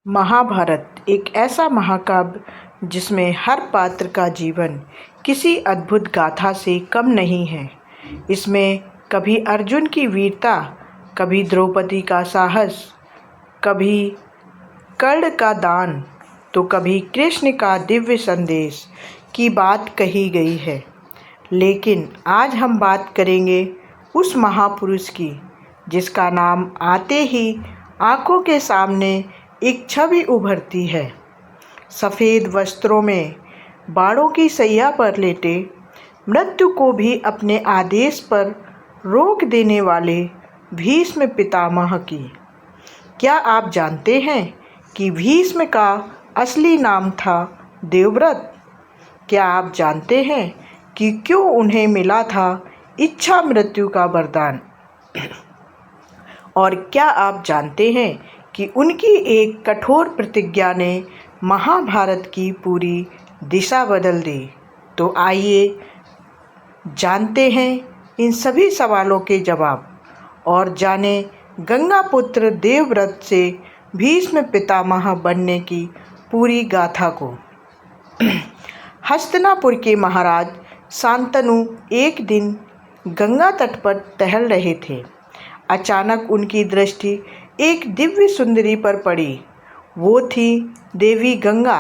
महाभारत एक ऐसा महाकाव्य जिसमें हर पात्र का जीवन किसी अद्भुत गाथा से कम नहीं है। इसमें कभी अर्जुन की वीरता, कभी द्रौपदी का साहस, कभी कर्ण का दान, तो कभी कृष्ण का दिव्य संदेश की बात कही गई है। लेकिन आज हम बात करेंगे उस महापुरुष की जिसका नाम आते ही आंखों के सामने एक छवि उभरती है। सफ़ेद वस्त्रों में बाणों की सैया पर लेटे, मृत्यु को भी अपने आदेश पर रोक देने वाले भीष्म पितामह की। क्या आप जानते हैं कि भीष्म का असली नाम था देवव्रत? क्या आप जानते हैं कि क्यों उन्हें मिला था इच्छा मृत्यु का वरदान? और क्या आप जानते हैं कि उनकी एक कठोर प्रतिज्ञा ने महाभारत की पूरी दिशा बदल दी? तो आइए जानते हैं इन सभी सवालों के जवाब और जाने गंगा पुत्र देवव्रत से भीष्म पितामह बनने की पूरी गाथा को। हस्तिनापुर के महाराज शांतनु एक दिन गंगा तट पर टहल रहे थे। अचानक उनकी दृष्टि एक दिव्य सुंदरी पर पड़ी। वो थी देवी गंगा।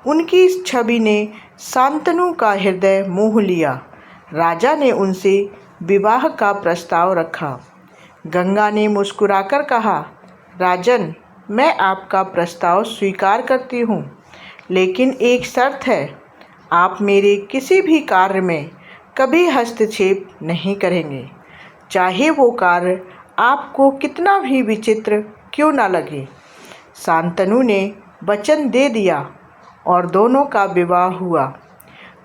उनकी इस छवि ने शांतनु का हृदय मोह लिया। राजा ने उनसे विवाह का प्रस्ताव रखा। गंगा ने मुस्कुराकर कहा, राजन, मैं आपका प्रस्ताव स्वीकार करती हूँ, लेकिन एक शर्त है। आप मेरे किसी भी कार्य में कभी हस्तक्षेप नहीं करेंगे, चाहे वो कार्य आपको कितना भी विचित्र क्यों ना लगे। शांतनु ने वचन दे दिया और दोनों का विवाह हुआ।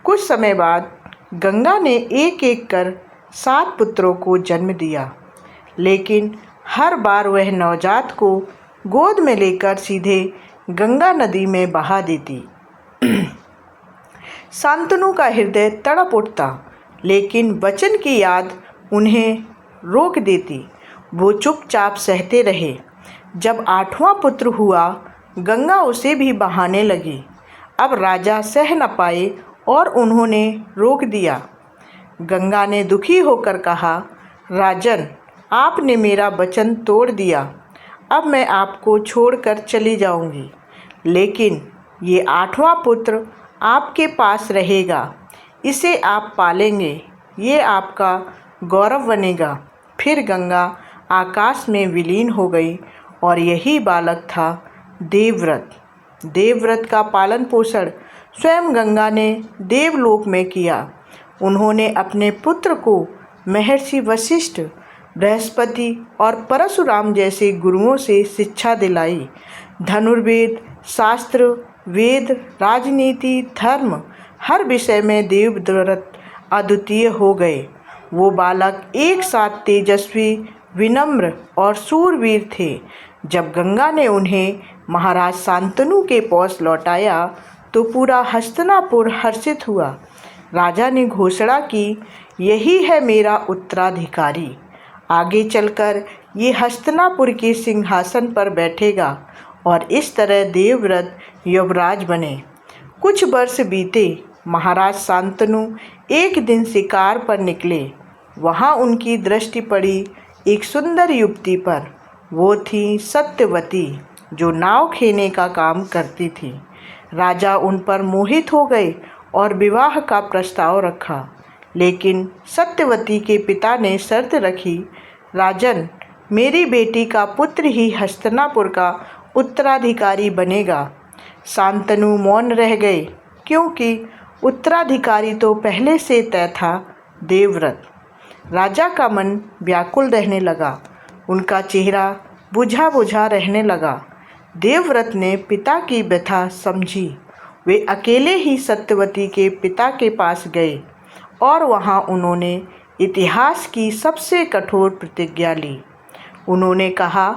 कुछ समय बाद गंगा ने एक एक कर 7 पुत्रों को जन्म दिया, लेकिन हर बार वह नवजात को गोद में लेकर सीधे गंगा नदी में बहा देती। शांतनु का हृदय तड़प उठता, लेकिन वचन की याद उन्हें रोक देती। वो चुपचाप सहते रहे। जब 8वां पुत्र हुआ, गंगा उसे भी बहाने लगी। अब राजा सह न पाए और उन्होंने रोक दिया। गंगा ने दुखी होकर कहा, राजन, आपने मेरा वचन तोड़ दिया। अब मैं आपको छोड़कर चली जाऊंगी, लेकिन ये 8वां पुत्र आपके पास रहेगा। इसे आप पालेंगे, ये आपका गौरव बनेगा। फिर गंगा आकाश में विलीन हो गई और यही बालक था देवव्रत। देवव्रत का पालन पोषण स्वयं गंगा ने देवलोक में किया। उन्होंने अपने पुत्र को महर्षि वशिष्ठ, बृहस्पति और परशुराम जैसे गुरुओं से शिक्षा दिलाई। धनुर्वेद, शास्त्र, वेद, राजनीति, धर्म, हर विषय में देवव्रत अद्वितीय हो गए। वो बालक एक साथ तेजस्वी, विनम्र और शूरवीर थे। जब गंगा ने उन्हें महाराज शांतनु के पास लौटाया तो पूरा हस्तिनापुर हर्षित हुआ। राजा ने घोषणा की, यही है मेरा उत्तराधिकारी। आगे चलकर ये हस्तिनापुर के सिंहासन पर बैठेगा। और इस तरह देवव्रत युवराज बने। कुछ वर्ष बीते। महाराज शांतनु एक दिन शिकार पर निकले। वहाँ उनकी दृष्टि पड़ी एक सुंदर युवती पर। वो थी सत्यवती, जो नाव खेने का काम करती थी। राजा उन पर मोहित हो गए और विवाह का प्रस्ताव रखा। लेकिन सत्यवती के पिता ने शर्त रखी, राजन, मेरी बेटी का पुत्र ही हस्तिनापुर का उत्तराधिकारी बनेगा। शांतनु मौन रह गए, क्योंकि उत्तराधिकारी तो पहले से तय था, देवव्रत। राजा का मन व्याकुल रहने लगा। उनका चेहरा बुझा बुझा रहने लगा। देवव्रत ने पिता की व्यथा समझी। वे अकेले ही सत्यवती के पिता के पास गए और वहां उन्होंने इतिहास की सबसे कठोर प्रतिज्ञा ली। उन्होंने कहा,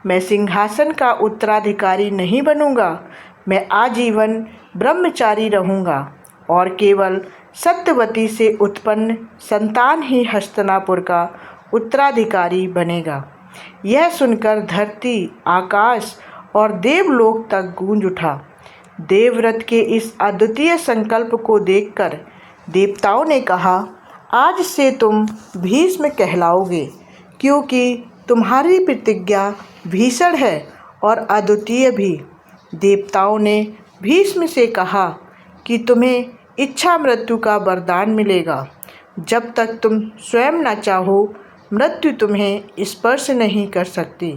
मैं सिंहासन का उत्तराधिकारी नहीं बनूंगा। मैं आजीवन ब्रह्मचारी रहूंगा और केवल सत्यवती से उत्पन्न संतान ही हस्तिनापुर का उत्तराधिकारी बनेगा। यह सुनकर धरती, आकाश और देवलोक तक गूंज उठा। देवव्रत के इस अद्वितीय संकल्प को देखकर देवताओं ने कहा, आज से तुम भीष्म कहलाओगे, क्योंकि तुम्हारी प्रतिज्ञा भीषण है और अद्वितीय भी। देवताओं ने भीष्म से कहा कि तुम्हें इच्छा मृत्यु का वरदान मिलेगा। जब तक तुम स्वयं न चाहो, मृत्यु तुम्हें स्पर्श नहीं कर सकती।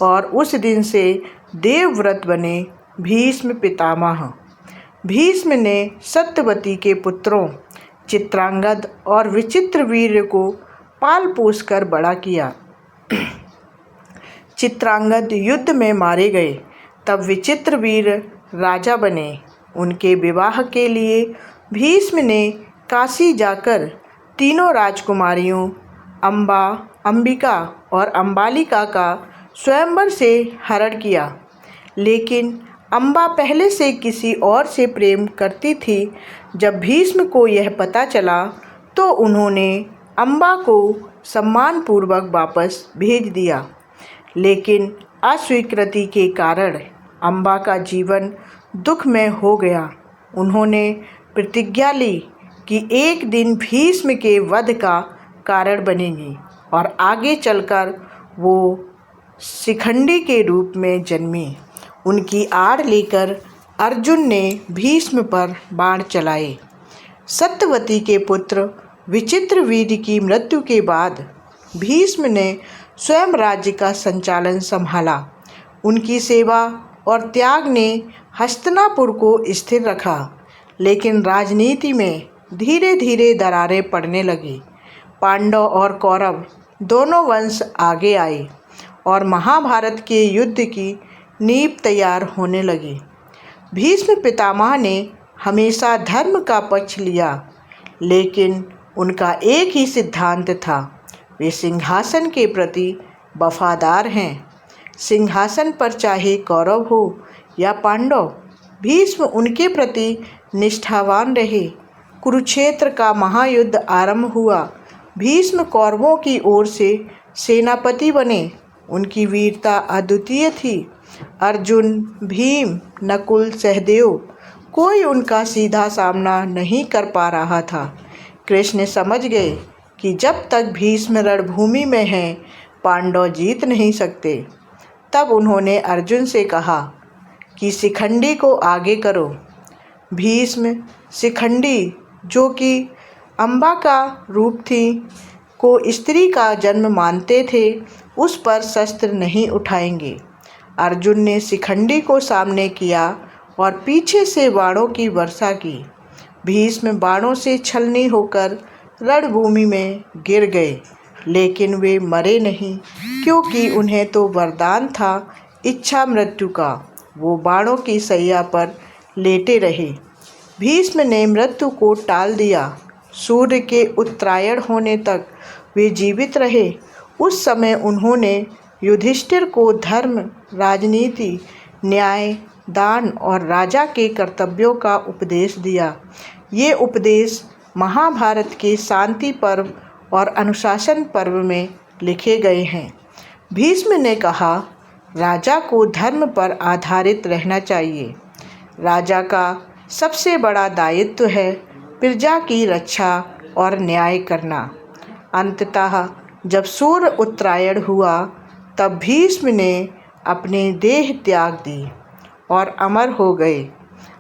और उस दिन से देवव्रत बने भीष्म पितामह। भीष्म ने सत्यवती के पुत्रों चित्रांगद और विचित्रवीर्य को पाल पोस कर बड़ा किया। चित्रांगद युद्ध में मारे गए, तब विचित्रवीर्य राजा बने। उनके विवाह के लिए भीष्म ने काशी जाकर तीनों राजकुमारियों अम्बा, अंबिका और अंबालिका का स्वयंवर से हरण किया। लेकिन अम्बा पहले से किसी और से प्रेम करती थी। जब भीष्म को यह पता चला तो उन्होंने अम्बा को सम्मानपूर्वक वापस भेज दिया। लेकिन अस्वीकृति के कारण अम्बा का जीवन दुखमय हो गया। उन्होंने प्रतिज्ञा ली कि एक दिन भीष्म के वध का कारण बनेगी और आगे चलकर वो शिखंडी के रूप में जन्मी। उनकी आड़ लेकर अर्जुन ने भीष्म पर बाण चलाए। सत्यवती के पुत्र विचित्रवीर्य की मृत्यु के बाद भीष्म ने स्वयं राज्य का संचालन संभाला। उनकी सेवा और त्याग ने हस्तिनापुर को स्थिर रखा। लेकिन राजनीति में धीरे धीरे दरारें पड़ने लगी। पांडव और कौरव दोनों वंश आगे आए और महाभारत के युद्ध की नींव तैयार होने लगी। भीष्म पितामह ने हमेशा धर्म का पक्ष लिया, लेकिन उनका एक ही सिद्धांत था, वे सिंहासन के प्रति वफादार हैं। सिंहासन पर चाहे कौरव हो या पांडव, भीष्म उनके प्रति निष्ठावान रहे। कुरुक्षेत्र का महायुद्ध आरंभ हुआ। भीष्म कौरवों की ओर से सेनापति बने। उनकी वीरता अद्वितीय थी। अर्जुन, भीम, नकुल, सहदेव, कोई उनका सीधा सामना नहीं कर पा रहा था। कृष्ण समझ गए कि जब तक भीष्म रणभूमि में हैं, पांडव जीत नहीं सकते। तब उन्होंने अर्जुन से कहा कि शिखंडी को आगे करो। भीष्म शिखंडी, जो कि अम्बा का रूप थी, को स्त्री का जन्म मानते थे, उस पर शस्त्र नहीं उठाएंगे। अर्जुन ने शिखंडी को सामने किया और पीछे से बाणों की वर्षा की। भीष्म बाणों से छलनी होकर रणभूमि में गिर गए, लेकिन वे मरे नहीं, क्योंकि उन्हें तो वरदान था इच्छा मृत्यु का। वो बाणों की सैया पर लेटे रहे। भीष्म ने मृत्यु को टाल दिया। सूर्य के उत्तरायण होने तक वे जीवित रहे। उस समय उन्होंने युधिष्ठिर को धर्म, राजनीति, न्याय, दान और राजा के कर्तव्यों का उपदेश दिया। ये उपदेश महाभारत के शांति पर्व और अनुशासन पर्व में लिखे गए हैं। भीष्म ने कहा, राजा को धर्म पर आधारित रहना चाहिए। राजा का सबसे बड़ा दायित्व है प्रजा की रक्षा और न्याय करना। अंततः जब सूर्य उत्तरायण हुआ, तब भीष्म ने अपने देह त्याग दी और अमर हो गए।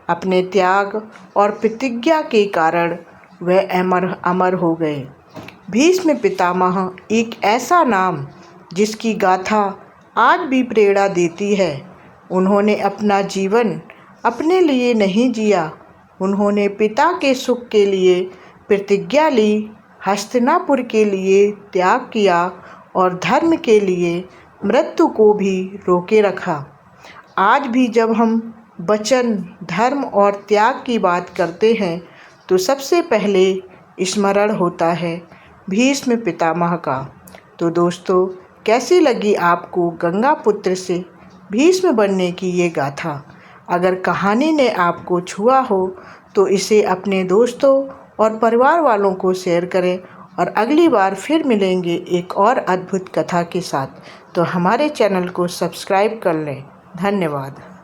अपने त्याग और प्रतिज्ञा के कारण वह अमर हो गए। भीष्म पितामह एक ऐसा नाम जिसकी गाथा आज भी प्रेरणा देती है। उन्होंने अपना जीवन अपने लिए नहीं जिया, उन्होंने पिता के सुख के लिए प्रतिज्ञा ली, हस्तिनापुर के लिए त्याग किया और धर्म के लिए मृत्यु को भी रोके रखा। आज भी जब हम वचन, धर्म और त्याग की बात करते हैं तो सबसे पहले स्मरण होता है भीष्म पितामह का। तो दोस्तों, कैसी लगी आपको गंगा पुत्र से भीष्म बनने की ये गाथा? अगर कहानी ने आपको छुआ हो तो इसे अपने दोस्तों और परिवार वालों को शेयर करें और अगली बार फिर मिलेंगे एक और अद्भुत कथा के साथ। तो हमारे चैनल को सब्सक्राइब कर लें। धन्यवाद।